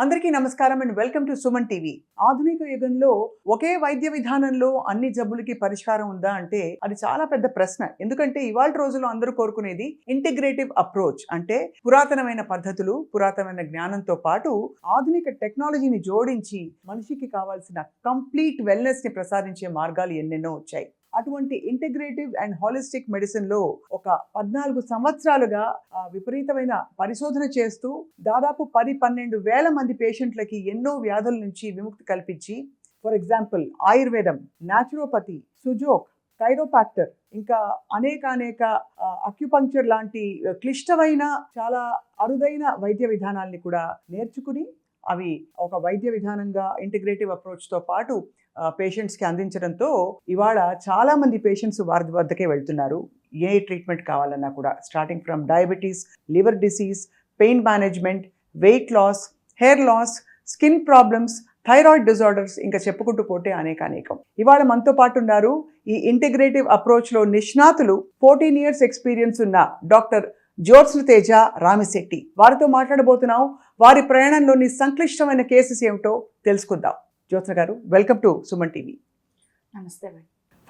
అందరికీ నమస్కారం and welcome to Suman TV. ఆధునిక యుగంలో ఒకే వైద్య విధానంలో అన్ని జబ్బులకి పరిష్కారం ఉందా అంటే అది చాలా పెద్ద ప్రశ్న. ఎందుకంటే ఇవాళ రోజుల్లో అందరూ కోరుకునేది ఇంటిగ్రేటివ్ అప్రోచ్, అంటే పురాతనమైన పద్ధతులు, పురాతనమైన జ్ఞానంతో పాటు ఆధునిక టెక్నాలజీని జోడించి మనిషికి కావాల్సిన కంప్లీట్ వెల్నెస్ ని ప్రసాదించే మార్గాలు ఎన్నెన్నో వచ్చాయి. అటువంటి ఇంటిగ్రేటివ్ అండ్ హాలిస్టిక్ మెడిసిన్ లో ఒక 14 సంవత్సరాలుగా విపరీతమైన పరిశోధన చేస్తూ దాదాపు 10-12 వేల మంది పేషెంట్లకి ఎన్నో వ్యాధుల నుంచి విముక్తి కల్పించి, ఫర్ ఎగ్జాంపుల్ ఆయుర్వేదం, న్యాచురోపతి, సుజోక్, కైరోపాక్టర్, ఇంకా అనేక అక్యుపంక్చర్ లాంటి క్లిష్టమైన చాలా అరుదైన వైద్య విధానాల్ని కూడా నేర్చుకుని అవి ఒక వైద్య విధానంగా ఇంటిగ్రేటివ్ అప్రోచ్తో పాటు పేషెంట్స్కి అందించడంతో ఇవాళ చాలా మంది పేషెంట్స్ వారి వద్దకే వెళ్తున్నారు. ఏ ట్రీట్మెంట్ కావాలన్నా కూడా, starting from diabetes, liver disease, pain management, weight loss, hair loss, skin problems, thyroid disorders, ఇంకా చెప్పుకుంటూ పోతే అనేకం. ఇవాళ మనతో పాటు ఉన్నారు ఈ ఇంటిగ్రేటివ్ అప్రోచ్లో నిష్ణాతులు, 14 years ఎక్స్పీరియన్స్ ఉన్న డాక్టర్ జ్యోత్స్నతేజ రామిశెట్టి. వారితో మాట్లాడబోతున్నాం. వారి ప్రయాణంలోని సంక్లిష్టమైన కేసెస్ ఏమిటో తెలుసుకుందాం. జ్యోత్స్న గారు, వెల్కమ్ టు సుమన్ టీవీ. నమస్తే.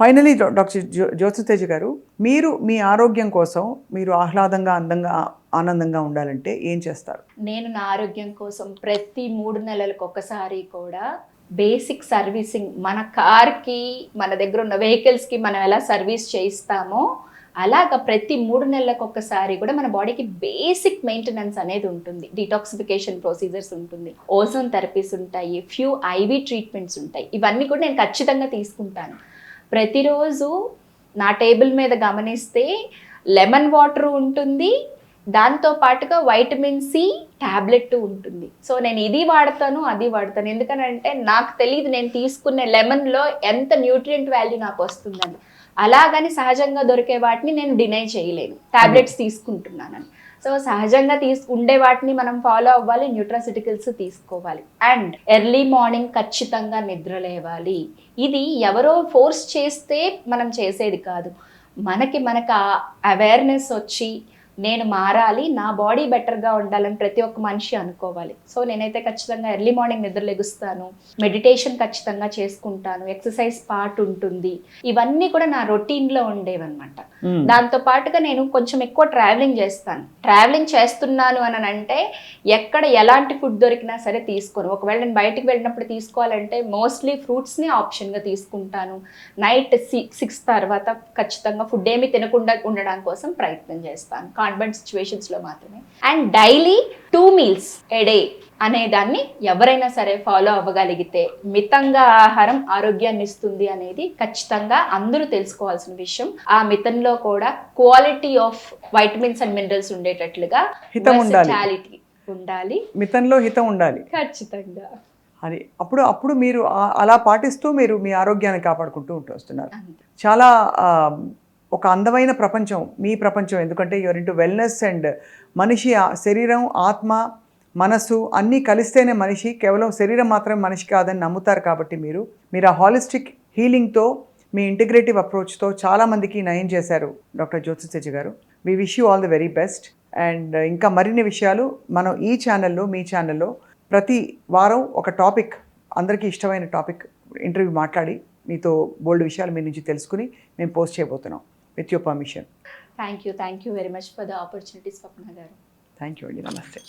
ఫైనలీ డాక్టర్ జ్యోత్స్నతేజ గారు, మీరు మీ ఆరోగ్యం కోసం మీరు ఆహ్లాదంగా, అందంగా, ఆనందంగా ఉండాలంటే ఏం చేస్తారు? నేను నా ఆరోగ్యం కోసం ప్రతి 3 నెలలకు ఒకసారి కూడా బేసిక్ సర్వీసింగ్, మన కార్కి, మన దగ్గర ఉన్న వెహికల్స్కి మనం ఎలా సర్వీస్ చేయిస్తామో అలాగా ప్రతి 3 నెలలకు ఒక్కసారి కూడా మన బాడీకి బేసిక్ మెయింటెనెన్స్ అనేది ఉంటుంది. డిటాక్సిఫికేషన్ ప్రొసీజర్స్ ఉంటుంది, ఓజోన్ థెరపీస్ ఉంటాయి, ఫ్యూ ఐవి ట్రీట్మెంట్స్ ఉంటాయి. ఇవన్నీ కూడా నేను ఖచ్చితంగా తీసుకుంటాను. ప్రతిరోజు నా టేబుల్ మీద గమనిస్తే లెమన్ వాటర్ ఉంటుంది, దాంతో పాటుగా వైటమిన్ సి ట్యాబ్లెట్ ఉంటుంది. సో నేను ఇది వాడతాను, అది వాడతాను. ఎందుకనంటే నాకు తెలియదు నేను తీసుకునే లెమన్లో ఎంత న్యూట్రియంట్ వాల్యూ నాకు వస్తుందని. అలాగని సహజంగా దొరికే వాటిని నేను డినై చేయలేను, ట్యాబ్లెట్స్ తీసుకుంటున్నానని. సో సహజంగా ఉండే వాటిని మనం ఫాలో అవ్వాలి, న్యూట్రాసిటికల్స్ తీసుకోవాలి. అండ్ ఎర్లీ మార్నింగ్ ఖచ్చితంగా నిద్ర లేవాలి. ఇది ఎవరో ఫోర్స్ చేస్తే మనం చేసేది కాదు. మనకు అవేర్నెస్ వచ్చి నేను మారాలి, నా బాడీ బెటర్గా ఉండాలని ప్రతి ఒక్క మనిషి అనుకోవాలి. సో నేనైతే ఖచ్చితంగా ఎర్లీ మార్నింగ్ నిద్ర లెగుస్తాను, మెడిటేషన్ ఖచ్చితంగా చేసుకుంటాను, ఎక్సర్సైజ్ పార్ట్ ఉంటుంది. ఇవన్నీ కూడా నా రొటీన్లో ఉండేవన్నమాట. దాంతో పాటుగా నేను కొంచెం ఎక్కువ ట్రావెలింగ్ చేస్తాను. ట్రావెలింగ్ చేస్తున్నాను అని అంటే ఎక్కడ ఎలాంటి ఫుడ్ దొరికినా సరే తీసుకోను. ఒకవేళ నేను బయటికి వెళ్ళినప్పుడు తీసుకోవాలంటే మోస్ట్లీ ఫ్రూట్స్ని ఆప్షన్గా తీసుకుంటాను. నైట్ 6 తర్వాత ఖచ్చితంగా ఫుడ్ ఏమీ తినకుండా ఉండడం కోసం ప్రయత్నం చేస్తాను, కాన్వెంట్ సిచ్యువేషన్స్లో మాత్రమే. And daily 2 meals a day అనే దాన్ని ఎవరైనా సరే ఫాలో అవ్వగలిగితే మితంగా ఆహారం ఆరోగ్యాన్ని ఇస్తుంది అనేది ఖచ్చితంగా అందరూ తెలుసుకోవాల్సిన విషయం. ఆ మితంలో కూడా quality of vitamins and minerals ఉండేటట్లుగా వర్సటాలిటీ ఉండాలి, మితంలో హితం ఉండాలి ఖచ్చితంగా. అది అప్పుడు మీరు అలా పాటిస్తూ మీరు మీ ఆరోగ్యాన్ని కాపాడుకుంటూ వస్తున్నారు. చాలా ఒక అందమైన ప్రపంచం మీ ప్రపంచం. ఎందుకంటే యువర్ ఇంటూ వెల్నెస్ అండ్ మనిషి శరీరం, ఆత్మ, మనసు అన్నీ కలిస్తేనే మనిషి. కేవలం శరీరం మాత్రమే మనిషి కాదని నమ్ముతారు. కాబట్టి మీరు ఆ హాలిస్టిక్ హీలింగ్తో, మీ ఇంటిగ్రేటివ్ అప్రోచ్తో చాలామందికి నయం చేశారు డాక్టర్ జ్యోత్స్నతేజ గారు. We wish you all the very best. And ఇంకా మరిన్ని విషయాలు మనం ఈ ఛానల్లో, మీ ఛానల్లో ప్రతి వారం ఒక టాపిక్, అందరికీ ఇష్టమైన టాపిక్ ఇంటర్వ్యూ మాట్లాడి మీతో బోల్డ్ విషయాలు మీ నుంచి తెలుసుకుని మేము పోస్ట్ చేయబోతున్నాం. With your permission. Thank you very much for the opportunity Swapna గారు. థ్యాంక్ యూ అండి. నమస్తే.